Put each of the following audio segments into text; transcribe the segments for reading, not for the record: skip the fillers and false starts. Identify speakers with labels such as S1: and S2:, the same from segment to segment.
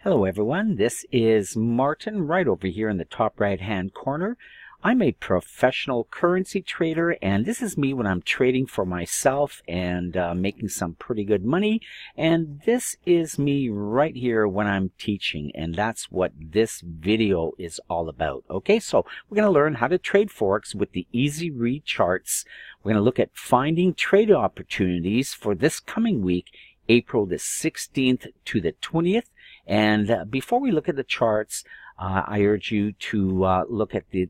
S1: Hello everyone, this is Martin right over here in the top right hand corner. I'm a professional currency trader, and this is me when I'm trading for myself and making some pretty good money. And this is me right here when I'm teaching, and that's what this video is all about. Okay, so we're going to learn how to trade Forex with the Easy Read charts. We're going to look at finding trade opportunities for this coming week, April the 16th to the 20th. And before we look at the charts, I urge you to look at the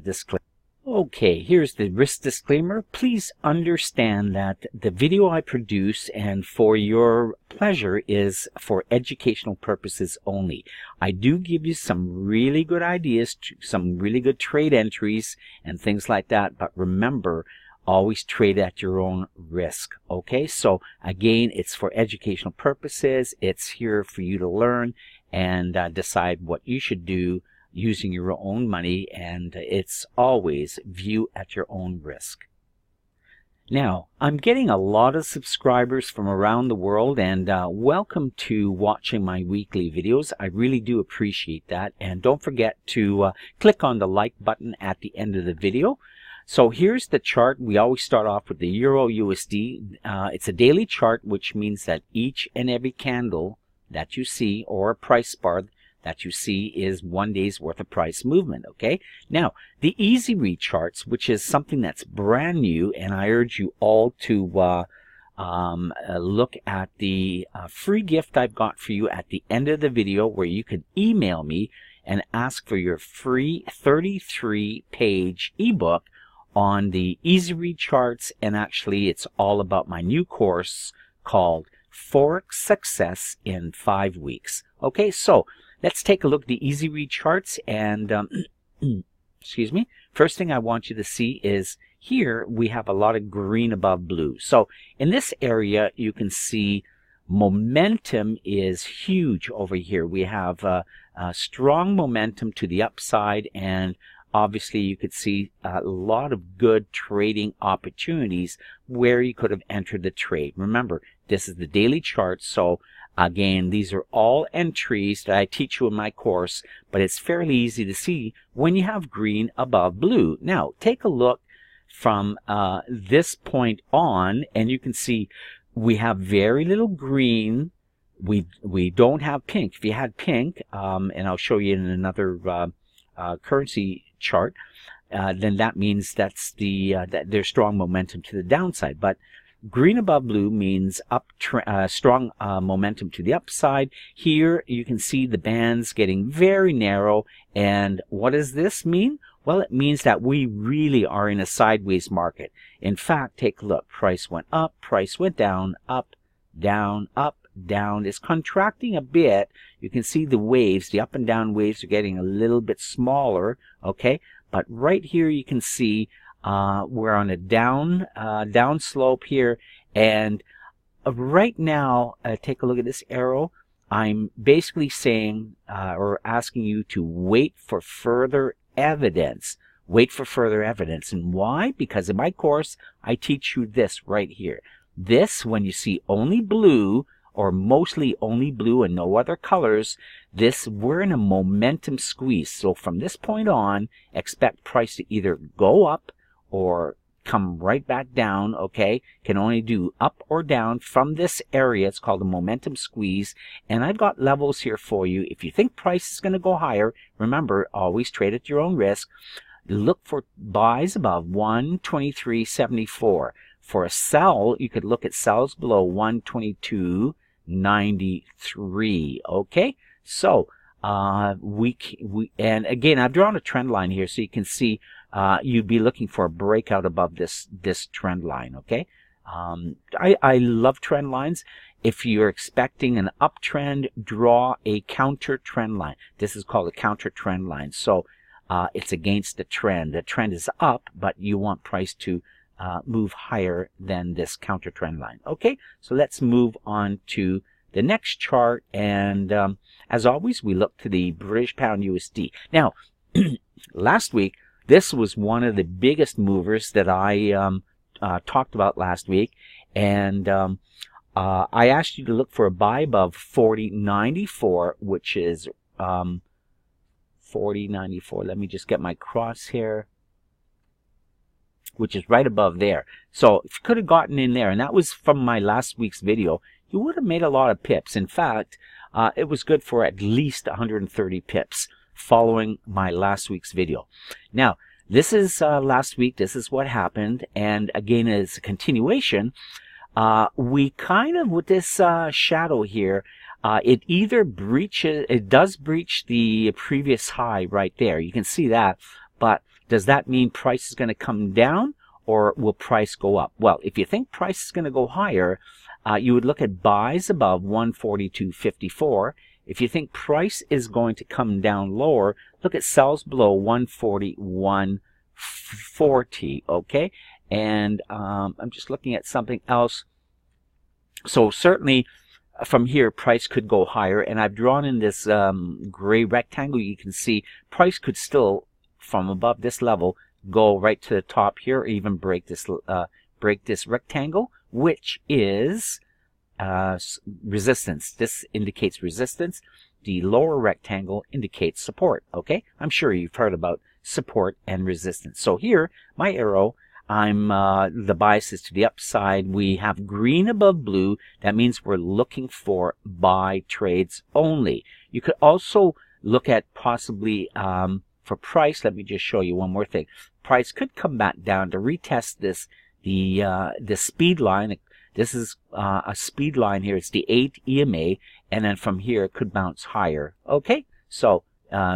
S1: disclaimer. Okay, here's the risk disclaimer. Please understand that the video I produce and for your pleasure is for educational purposes only. I do give you some really good ideas, some really good trade entries and things like that, but remember, always trade at your own risk. Okay, so again, it's for educational purposes. It's here for you to learn and decide what you should do using your own money, and it's always view at your own risk. Now, I'm getting a lot of subscribers from around the world, and welcome to watching my weekly videos. I really do appreciate that, and don't forget to click on the like button at the end of the video. So here's the chart. We always start off with the EURUSD. It's a daily chart, which means that each and every candle that you see, or a price bar that you see, is 1 day's worth of price movement. Okay. Now, the Easy Read charts, which is something that's brand new, and I urge you all to look at the free gift I've got for you at the end of the video, where you can email me and ask for your free 33-page ebook on the Easy Read charts. And actually, it's all about my new course called Forex Success in 5 weeks. Okay, so let's take a look at the Easy Read charts. And excuse me, first thing I want you to see is here we have a lot of green above blue. So in this area, you can see momentum is huge over here. We have strong momentum to the upside, and obviously you could see a lot of good trading opportunities where you could have entered the trade. Remember, this is the daily chart, so again, these are all entries that I teach you in my course, but it's fairly easy to see when you have green above blue. Now, take a look from this point on, and you can see we have very little green. We don't have pink. If you had pink, and I'll show you in another currency chart, then that means that's that there's strong momentum to the downside. But green above blue means strong momentum to the upside. Here you can see the bands getting very narrow. And what does this mean? Well, it means that we really are in a sideways market. In fact, take a look. Price went up, price went down, up, down, up, down. It's contracting a bit. You can see the waves, the up and down waves are getting a little bit smaller. Okay, but right here you can see we're on a down slope here, and right now, take a look at this arrow. I'm basically saying or asking you to wait for further evidence. Wait for further evidence. And why? Because in my course, I teach you this right here. This, when you see only blue, or mostly only blue and no other colors, we're in a momentum squeeze. So from this point on, expect price to either go up or come right back down. Okay, can only do up or down from this area. It's called a momentum squeeze, and I've got levels here for you. If you think price is going to go higher, remember, always trade at your own risk. Look for buys above 123.74. For a sell, you could look at sells below 122.93. Okay, so and again, I've drawn a trend line here, so you can see you'd be looking for a breakout above this trend line. Okay, I love trend lines. If you're expecting an uptrend, draw a counter trend line. This is called a counter trend line. So it's against the trend. The trend is up, but you want price to move higher than this counter trend line. Okay, so let's move on to the next chart, and as always, we look to the British Pound USD. Now, last week, this was one of the biggest movers that I talked about last week, and I asked you to look for a buy above 40.94, which is 40.94. Let me just get my crosshair, which is right above there. So if you could have gotten in there, and that was from my last week's video, you would have made a lot of pips. In fact, it was good for at least 130 pips following my last week's video. Now, this is last week. This is what happened. And again, as a continuation, we kind of, with this shadow here, it either breaches, it does breach the previous high right there. You can see that. But does that mean price is going to come down, or will price go up? Well, if you think price is going to go higher, you would look at buys above 142.54. If you think price is going to come down lower, look at sells below 141.40. Okay, and I'm just looking at something else. So certainly from here, price could go higher, and I've drawn in this gray rectangle. You can see price could still, from above this level, go right to the top here, or even break this rectangle, which is resistance. This indicates resistance. The lower rectangle indicates support. Okay, I'm sure you've heard about support and resistance. So here, my arrow, I'm the bias is to the upside. We have green above blue. That means we're looking for buy trades only. You could also look at possibly for price. Let me just show you one more thing. Price could come back down to retest this the speed line. This is a speed line here. It's the 8 EMA, and then from here it could bounce higher. Okay, so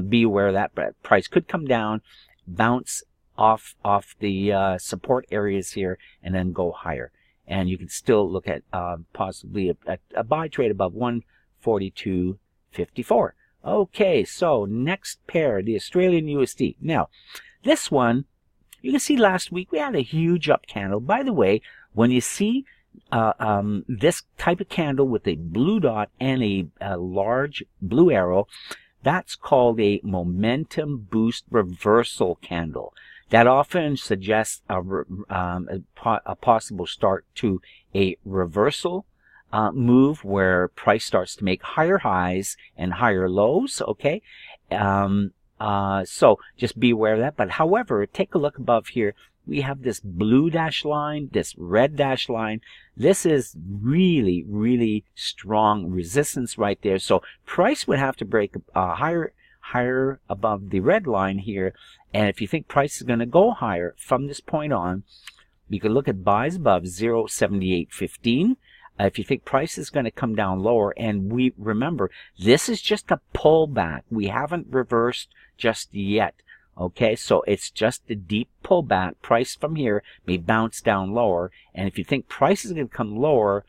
S1: be aware of that. But price could come down, bounce off the support areas here, and then go higher. And you can still look at possibly a buy trade above 142.54. Okay, so next pair, the Australian USD. Now, this one, you can see last week we had a huge up candle. By the way, when you see this type of candle with a blue dot and a large blue arrow, that's called a momentum boost reversal candle. That often suggests a possible start to a reversal move where price starts to make higher highs and higher lows. Okay, so just be aware of that. But however, take a look above here. We have this blue dash line, this red dash line. This is really, really strong resistance right there. So price would have to break higher above the red line here. And if you think price is going to go higher from this point on, you can look at buys above 0.7815. If you think price is going to come down lower, and we remember, this is just a pullback. We haven't reversed just yet. Okay, so it's just a deep pullback. Price from here may bounce down lower. And if you think price is going to come lower,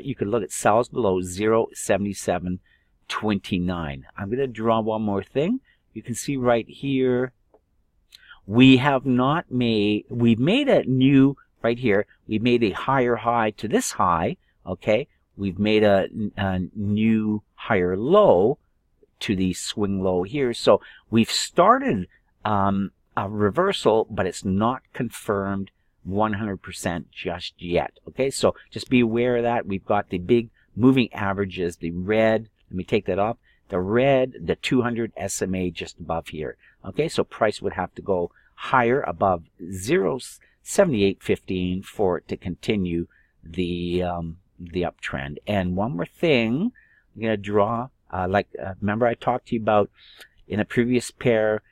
S1: you could look at sells below 0.7729. I'm going to draw one more thing. You can see right here, we have not made, we've made a new, right here, we made a higher high to this high. Okay, we've made a new higher low to the swing low here. So we've started a reversal, but it's not confirmed 100% just yet. Okay, so just be aware of that. We've got the big moving averages, the red, let me take that off, the red, the 200 SMA just above here. Okay, so price would have to go higher above 0.7815 for it to continue the uptrend. And one more thing, I'm going to draw, remember I talked to you about in a previous pair,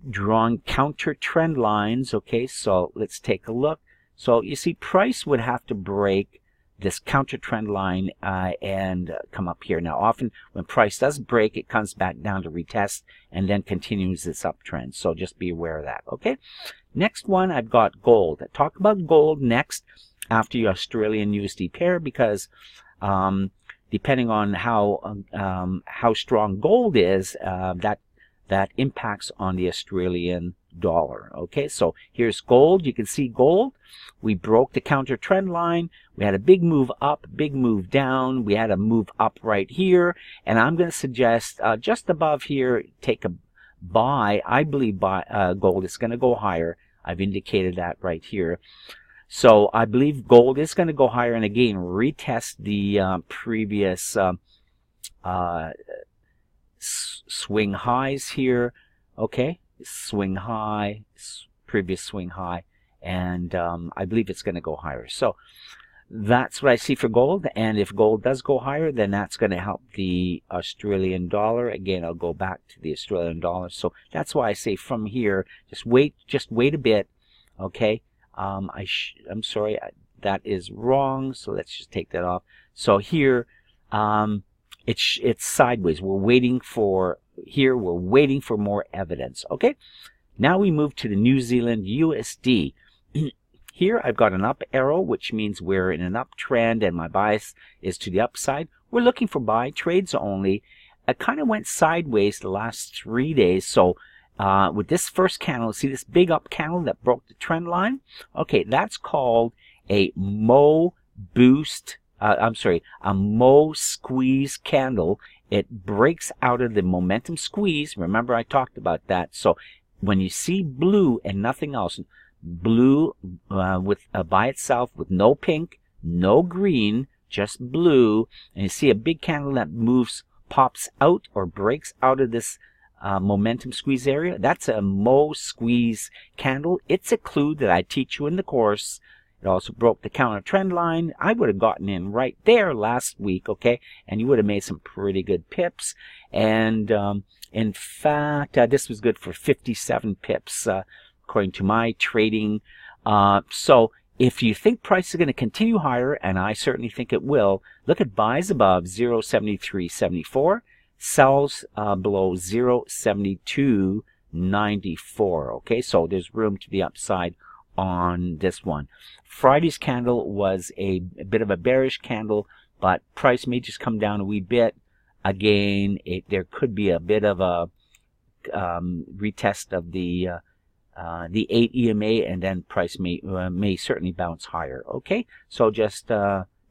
S1: drawing counter trend lines. Okay, so let's take a look. So you see price would have to break this counter trend line and come up here. Now often when price does break, it comes back down to retest and then continues this uptrend. So just be aware of that. Okay, next one, I've got gold. I'll talk about gold next after your Australian USD pair, because depending on how strong gold is, that impacts on the Australian dollar. Okay, so here's gold. You can see gold. We broke the counter trend line. We had a big move up, big move down. We had a move up right here. And I'm going to suggest just above here, take a buy. I believe gold is going to go higher. I've indicated that right here. So I believe gold is going to go higher and again retest the previous swing highs here. Okay, swing high, previous swing high, and I believe it's going to go higher. So that's what I see for gold, and if gold does go higher, then that's going to help the Australian dollar. Again, I'll go back to the Australian dollar. So that's why I say from here, just wait a bit. Okay, I'm sorry, that is wrong. So let's just take that off. So here, it's sideways. We're waiting for more evidence. Okay, now we move to the New Zealand USD. Here I've got an up arrow, which means we're in an uptrend and my bias is to the upside. We're looking for buy trades only. It kind of went sideways the last 3 days. So with this first candle, see this big up candle that broke the trend line? Okay, that's called a Mo squeeze candle. It breaks out of the momentum squeeze. Remember I talked about that. So when you see blue and nothing else, blue with by itself with no pink, no green, just blue, and you see a big candle that moves, pops out or breaks out of this momentum squeeze area, that's a Mo squeeze candle. It's a clue that I teach you in the course. It also broke the counter trend line. I would have gotten in right there last week, okay, and you would have made some pretty good pips. And in fact, this was good for 57 pips according to my trading. So if you think price is going to continue higher, and I certainly think it will, look at buys above 0.7374, sells below 0.7294. Okay, so there's room to the upside on this one. Friday's candle was a bit of a bearish candle, but price may just come down a wee bit. Again, there could be a bit of a retest of the 8 EMA, and then price may certainly bounce higher. Okay, so just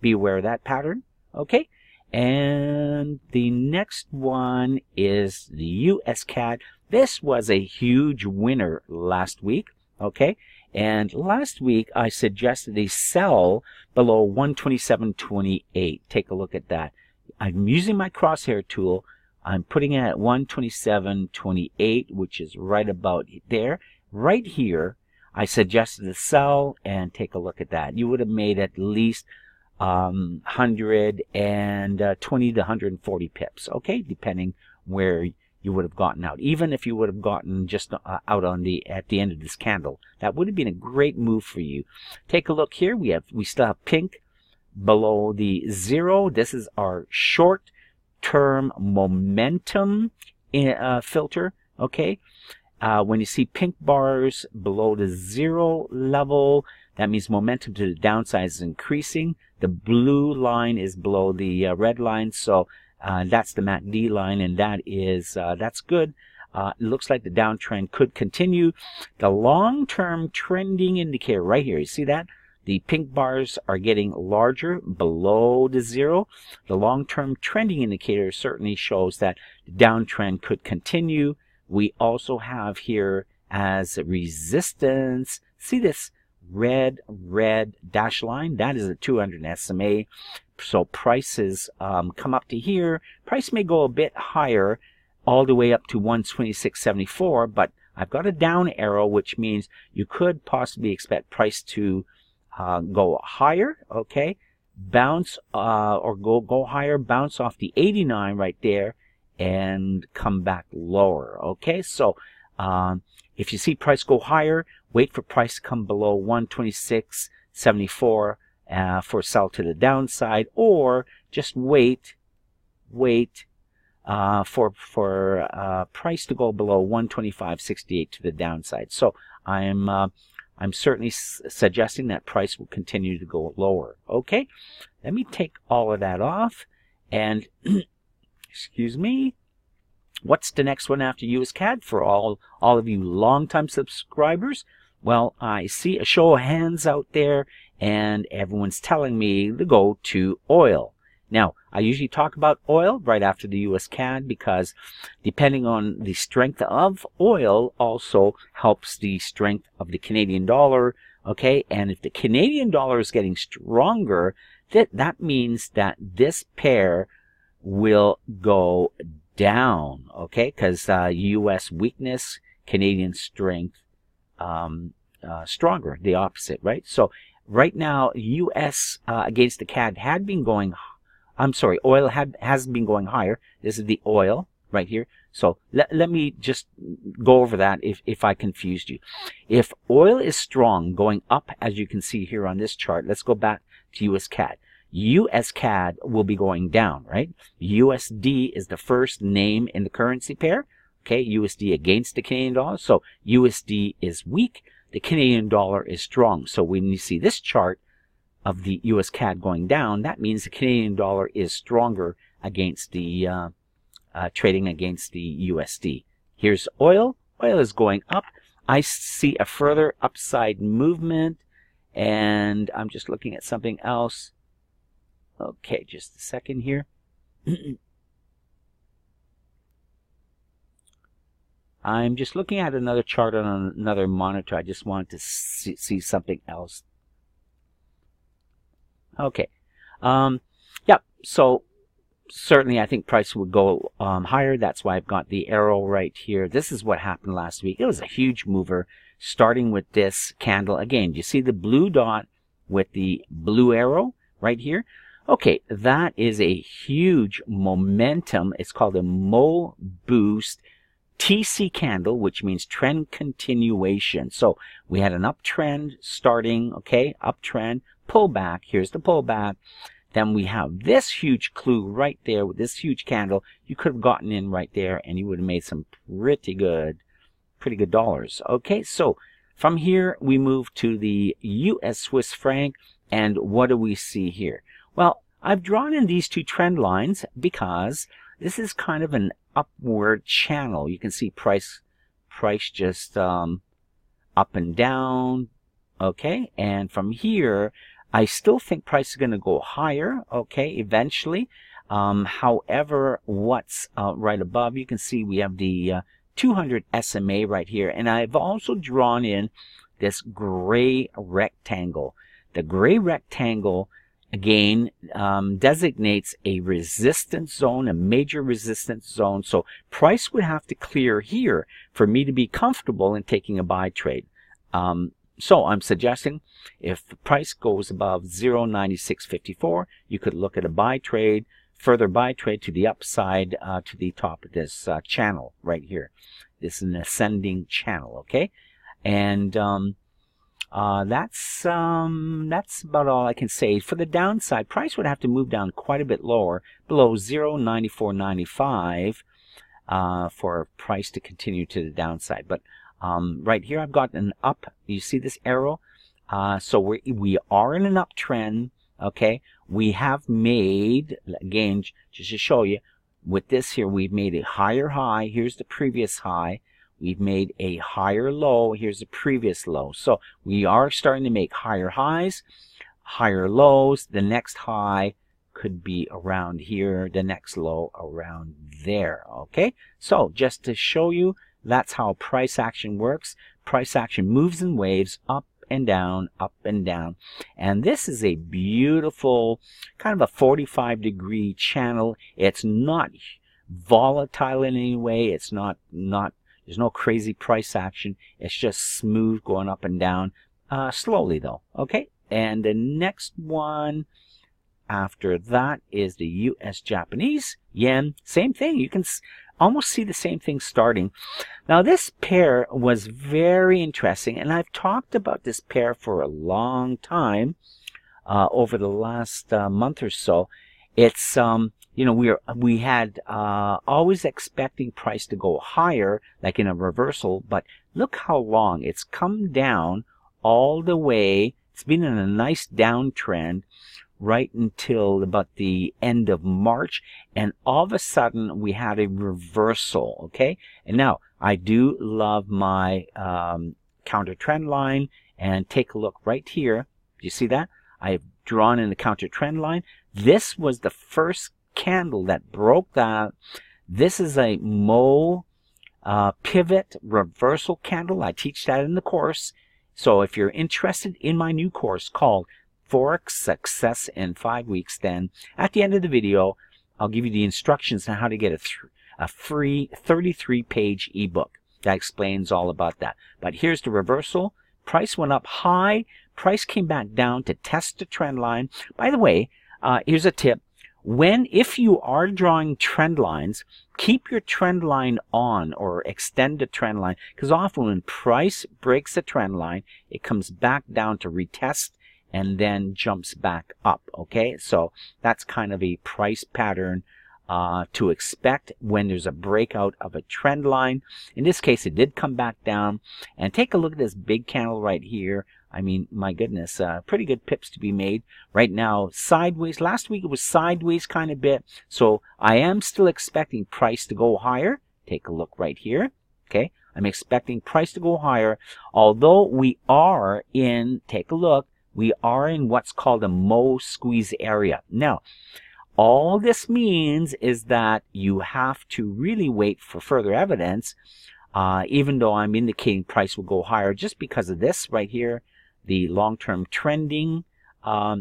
S1: be aware of that pattern. Okay, and the next one is the USCAD. This was a huge winner last week. Okay, and last week I suggested a sell below 127.28. Take a look at that. I'm using my crosshair tool. I'm putting it at 127.28, which is right about there. Right here, I suggested a sell, and take a look at that. You would have made at least 120 to 140 pips, okay, depending where you would have gotten out. Even if you would have gotten just out on at the end of this candle, that would have been a great move for you. Take a look here. We still have pink below the 0. This is our short-term momentum filter, okay. When you see pink bars below the 0 level, that means momentum to the downside is increasing. The blue line is below the red line, so that's the MACD line, and that is that's good. It looks like the downtrend could continue. The long-term trending indicator right here, you see that? The pink bars are getting larger below the 0. The long-term trending indicator certainly shows that the downtrend could continue. We also have here as resistance, see this red dash line? That is a 200 SMA. So prices come up to here. Price may go a bit higher, all the way up to 126.74, but I've got a down arrow, which means you could possibly expect price to go higher, okay? Bounce or go higher, bounce off the 89 right there, and come back lower. Okay, so if you see price go higher, wait for price to come below 126.74 for sell to the downside, or just wait for price to go below 125.68 to the downside. So I'm certainly suggesting that price will continue to go lower. Okay, let me take all of that off, and excuse me. What's the next one after USCAD for all of you longtime subscribers? Well, I see a show of hands out there, and everyone's telling me to go to oil. Now, I usually talk about oil right after the USCAD because depending on the strength of oil also helps the strength of the Canadian dollar. Okay, and if the Canadian dollar is getting stronger, that means that this pair will go down, okay, because U.S. weakness, Canadian strength, stronger, the opposite, right? So right now, U.S. Against the CAD had been going, I'm sorry, oil has been going higher. This is the oil right here. So let me just go over that if I confused you. If oil is strong, going up, as you can see here on this chart, let's go back to USCAD. USCAD will be going down, right? USD is the first name in the currency pair. Okay, USD against the Canadian dollar. So USD is weak. The Canadian dollar is strong. So when you see this chart of the USCAD going down, that means the Canadian dollar is stronger against the trading against the USD. Here's oil. Oil is going up. I see a further upside movement, and I'm just looking at something else. Okay, just a second here. I'm just looking at another chart on another monitor. I just wanted to see something else. Okay. Yep. So certainly I think price would go higher. That's why I've got the arrow right here. This is what happened last week. It was a huge mover, starting with this candle. Again, you see the blue dot with the blue arrow right here? Okay, that is a huge momentum. It's called a Mo Boost TC candle, which means trend continuation. So we had an uptrend starting, okay, uptrend, pullback. Here's the pullback. Then we have this huge clue right there with this huge candle. You could have gotten in right there and you would have made some pretty good dollars. Okay, so from here we move to the US Swiss franc, and what do we see here? Well, I've drawn in these two trend lines because this is kind of an upward channel. You can see price just up and down, okay? And from here, I still think price is going to go higher, okay, eventually. However, what's right above, you can see we have the 200 SMA right here. And I've also drawn in this gray rectangle. The gray rectangle, again, designates a resistance zone, a major resistance zone. So price would have to clear here for me to be comfortable in taking a buy trade. So I'm suggesting if the price goes above 0.9654, you could look at a buy trade, further buy trade to the upside to the top of this channel right here. This is an ascending channel, okay? And that's about all I can say. For the downside, price would have to move down quite a bit lower, below 0.9495 for price to continue to the downside. But right here I've got an up. You see this arrow? So we are in an uptrend. Okay, we have made, again, just to show you, with this here, we've made a higher high. Here's the previous high. We've made a higher low. Here's the previous low. So we are starting to make higher highs, higher lows. The next high could be around here. The next low around there. Okay, so just to show you, that's how price action works. Price action moves in waves, up and down, up and down. And this is a beautiful kind of a 45-degree channel. It's not volatile in any way. It's not there's no crazy price action. It's just smooth going up and down, slowly though. Okay, and the next one after that is the US Japanese yen. Same thing. You can almost see the same thing starting. Now this pair was very interesting, and I've talked about this pair for a long time, over the last month or so. It's you know, we had always expecting price to go higher, like in a reversal, but look how long it's come down all the way. It's been in a nice downtrend right until about the end of March, and all of a sudden we had a reversal. Okay, and now I do love my counter trend line, and take a look right here. Do you see that? I've drawn in the counter trend line. This was the first candle that broke that. This is a Mo pivot reversal candle. I teach that in the course. So if you're interested in my new course called Forex Success in 5 Weeks, then at the end of the video, I'll give you the instructions on how to get a free 33-page ebook that explains all about that. But here's the reversal. Price went up high. Price came back down to test the trend line. By the way, here's a tip. If you are drawing trend lines, keep your trend line on or extend the trend line, because often when price breaks the trend line, it comes back down to retest and then jumps back up. Okay, so that's kind of a price pattern to expect when there's a breakout of a trend line. In this case, it did come back down. And take a look at this big candle right here. I mean, my goodness, pretty good pips to be made. Right now, sideways. Last week it was sideways kind of bit. So I am still expecting price to go higher. Take a look right here. Okay, I'm expecting price to go higher. Although we are in, take a look, we are in what's called a Mo squeeze area. Now, all this means is that you have to really wait for further evidence, even though I'm indicating price will go higher just because of this right here, the long-term trending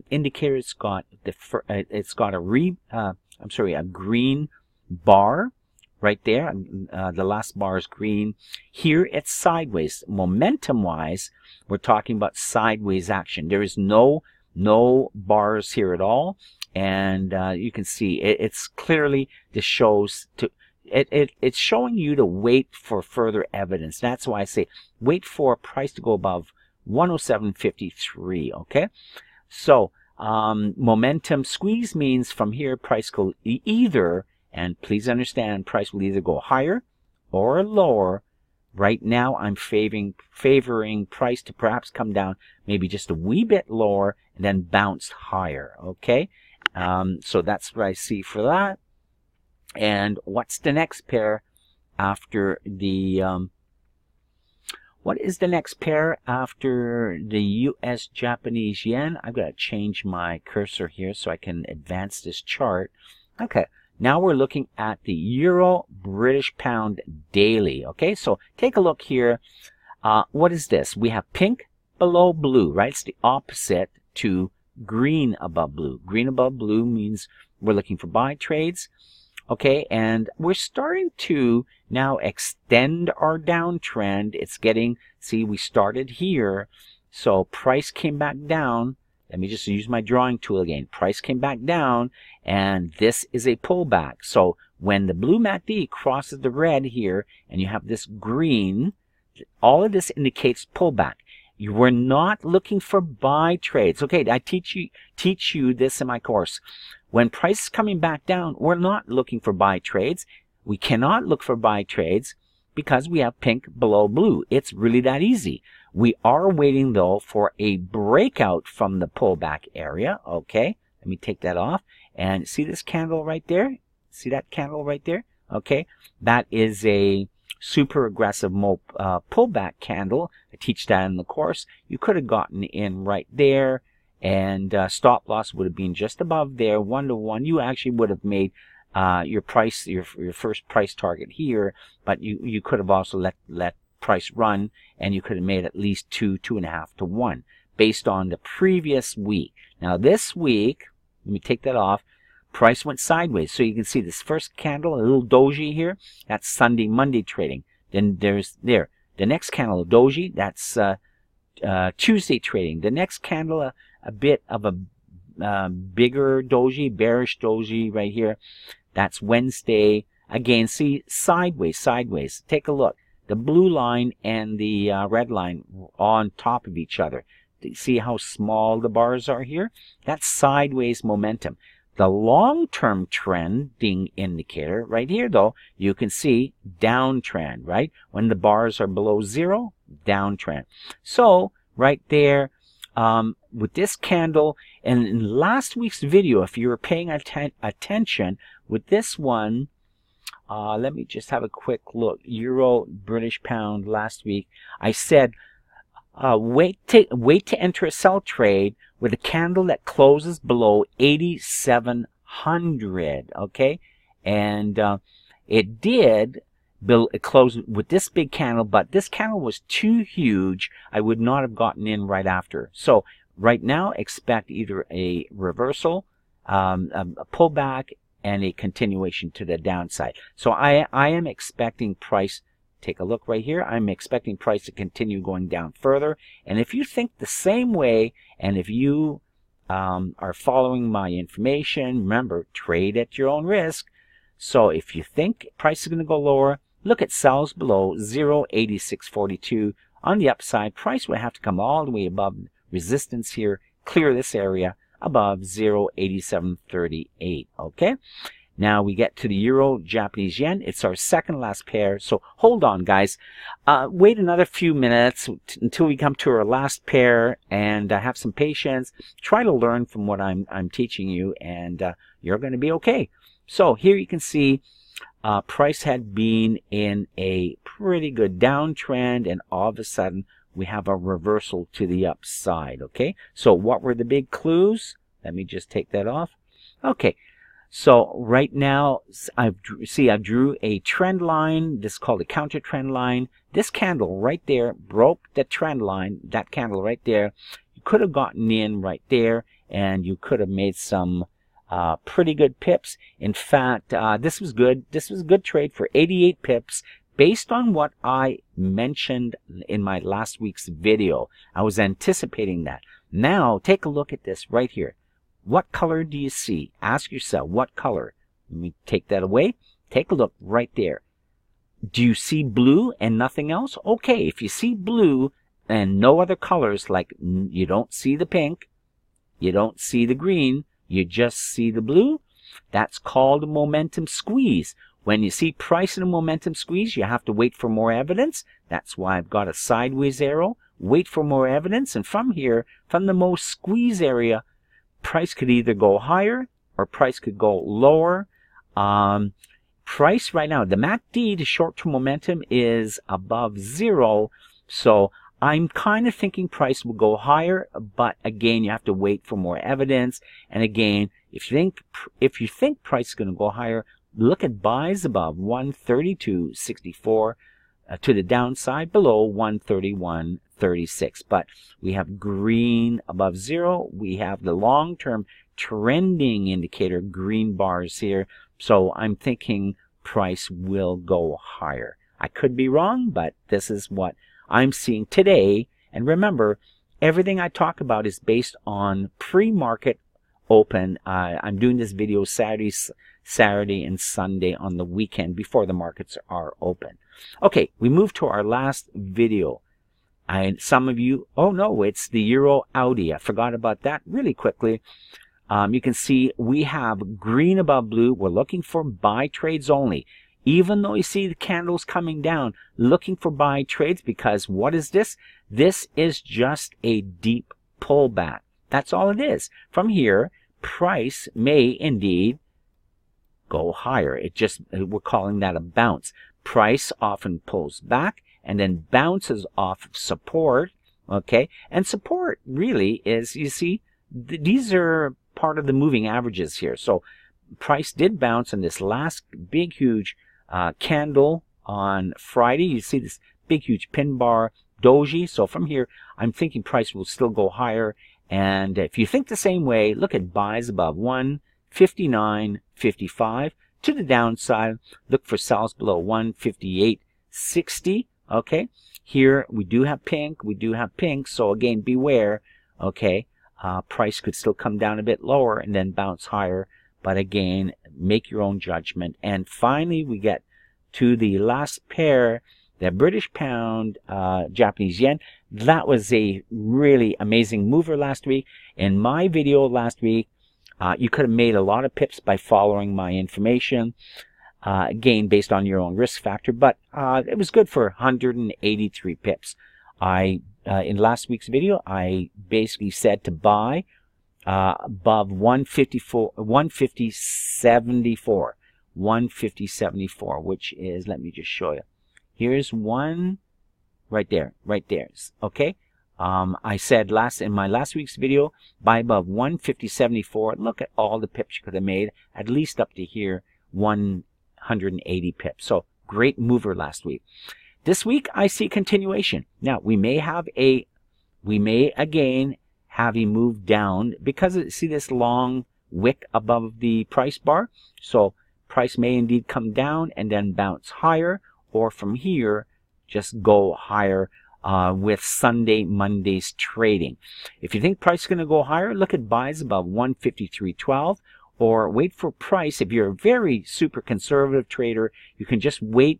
S1: indicator. It's got a green bar right there. The last bar is green. Here it's sideways. Momentum-wise, we're talking about sideways action. There is no bars here at all. And you can see it's clearly, this shows to it's showing you to wait for further evidence. That's why I say wait for price to go above 107.53. Okay, so momentum squeeze means from here price will either, and please understand, price will either go higher or lower. Right now I'm favoring price to perhaps come down maybe just a wee bit lower and then bounce higher. Okay. So that's what I see for that. And what's the next pair after the, what is the next pair after the US Japanese yen? I've got to change my cursor here so I can advance this chart. Okay. Now we're looking at the Euro British Pound daily. Okay. So take a look here. What is this? We have pink below blue, right? It's the opposite to green above blue. Green above blue means we're looking for buy trades. Okay, and we're starting to now extend our downtrend. It's getting, see, we started here, so price came back down. Let me just use my drawing tool again. Price came back down, and this is a pullback. So when the blue MACD crosses the red here, and you have this green, all of this indicates pullback. You were not looking for buy trades. Okay, I teach you this in my course. When price is coming back down, we're not looking for buy trades. We cannot look for buy trades because we have pink below blue. It's really that easy. We are waiting though for a breakout from the pullback area. Okay, let me take that off and see this candle right there. See that candle right there? Okay, that is a super aggressive pullback candle. I teach that in the course. You could have gotten in right there, and stop loss would have been just above there, 1-to-1. You actually would have made your first price target here, but you could have also let price run, and you could have made at least 2.5 to 1 based on the previous week. Now this week, let me take that off. Price went sideways. So you can see this first candle, a little doji here. That's Sunday, Monday trading. Then there's the next candle, a doji. That's Tuesday trading. The next candle, a bit of a bigger doji, bearish doji right here. That's Wednesday. Again, see, sideways. Take a look. The blue line and the red line on top of each other. See how small the bars are here? That's sideways momentum. The long-term trending indicator right here, though, you can see downtrend, right? When the bars are below zero, downtrend. So right there, with this candle, and in last week's video, if you were paying attention with this one, let me just have a quick look. Euro British Pound last week, I said, wait to enter a sell trade with a candle that closes below 8,700. Okay, and it did. It closed with this big candle, but this candle was too huge. I would not have gotten in right after. So right now, expect either a reversal, a pullback, and a continuation to the downside. So I am expecting price, take a look right here, I'm expecting price to continue going down further. And if you think the same way, and if you are following my information, remember, trade at your own risk. So if you think price is going to go lower, look at sells below 0.8642. On the upside, price would have to come all the way above resistance here, clear this area above 0.8738. Okay, now we get to the euro Japanese yen. It's our second last pair, so hold on, guys. Wait another few minutes until we come to our last pair, and have some patience. Try to learn from what I'm teaching you, and you're going to be okay. So here you can see price had been in a pretty good downtrend, and all of a sudden we have a reversal to the upside. Okay, so what were the big clues? Let me just take that off. Okay, so right now I drew a trend line. This is called a counter trend line. This candle right there broke the trend line. That candle right there, you could have gotten in right there, and you could have made some pretty good pips. In fact, this was good. This was a good trade for 88 pips based on what I mentioned in my last week's video. I was anticipating that. Now, take a look at this right here. What color do you see? Ask yourself, what color? Let me take that away. Take a look right there. Do you see blue and nothing else? Okay, if you see blue and no other colors, like you don't see the pink, you don't see the green, you just see the blue, that's called a momentum squeeze. When you see price in a momentum squeeze, you have to wait for more evidence. That's why I've got a sideways arrow. Wait for more evidence, and from here, from the most squeeze area, price could either go higher or price could go lower. Price right now, the MACD, the short-term momentum, is above 0. So I'm kind of thinking price will go higher, but again, you have to wait for more evidence. And again, if you think price is going to go higher, look at buys above 132.64 to the downside below 131.36. But we have green above 0. We have the long-term trending indicator, green bars here. So I'm thinking price will go higher. I could be wrong, but this is what I'm seeing today. And remember, everything I talk about is based on pre-market open. I'm doing this video Saturday and Sunday on the weekend before the markets are open. Okay, we move to our last video. And some of you, oh no, it's the EURAUD. I forgot about that really quickly. You can see we have green above blue. We're looking for buy trades only. Even though you see the candles coming down, looking for buy trades, because what is this? This is just a deep pullback. That's all it is. From here, price may indeed go higher. We're calling that a bounce. Price often pulls back and then bounces off support. Okay, and support really is, you see, these are part of the moving averages here. So price did bounce in this last big huge candle on Friday. You see this big huge pin bar doji. So from here, I'm thinking price will still go higher. And if you think the same way, look at buys above 159.55 to the downside. Look for sells below 158.60. Okay, here we do have pink. We do have pink. So again, beware. Okay, price could still come down a bit lower and then bounce higher. But again, make your own judgment. And finally, we get to the last pair, the British pound, Japanese yen. That was a really amazing mover last week. In my video last week, you could have made a lot of pips by following my information. Again, based on your own risk factor. But it was good for 183 pips. In last week's video, I basically said to buy above 150.74, which is, let me just show you. Here's one right there, okay. I said in my last week's video, buy above 150.74. Look at all the pips you could have made, at least up to here, 180 pips. So great mover last week. This week, I see continuation. Now, we may again have a move down because see this long wick above the price bar. So price may indeed come down and then bounce higher, or from here, just go higher with Sunday, Monday's trading. If you think price is going to go higher, look at buys above 153.12, or wait for price. If you're a very super conservative trader, you can just wait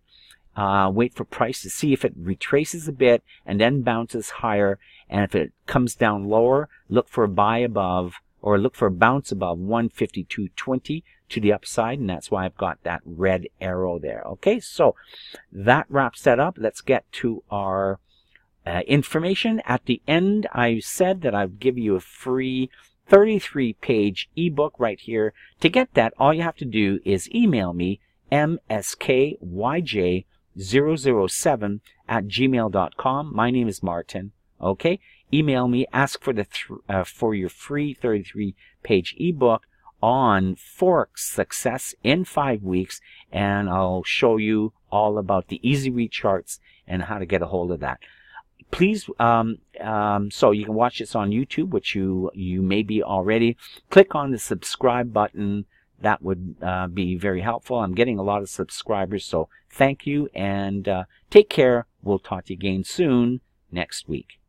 S1: for price to see if it retraces a bit and then bounces higher. And if it comes down lower, look for a buy above, or look for a bounce above 152.20 to the upside, and that's why I've got that red arrow there. Okay, so that wraps that up. Let's get to our information. At the end, I said that I'd give you a free 33-page ebook right here. To get that, all you have to do is email me, mskyj007@gmail.com. My name is Martin. Okay, email me, ask for for your free 33-page ebook on Forex success in 5 weeks, and I'll show you all about the easy read charts and how to get a hold of that. Please, so you can watch this on YouTube, which you may be already. Click on the subscribe button. That would be very helpful. I'm getting a lot of subscribers, so thank you, and take care. We'll talk to you again soon next week.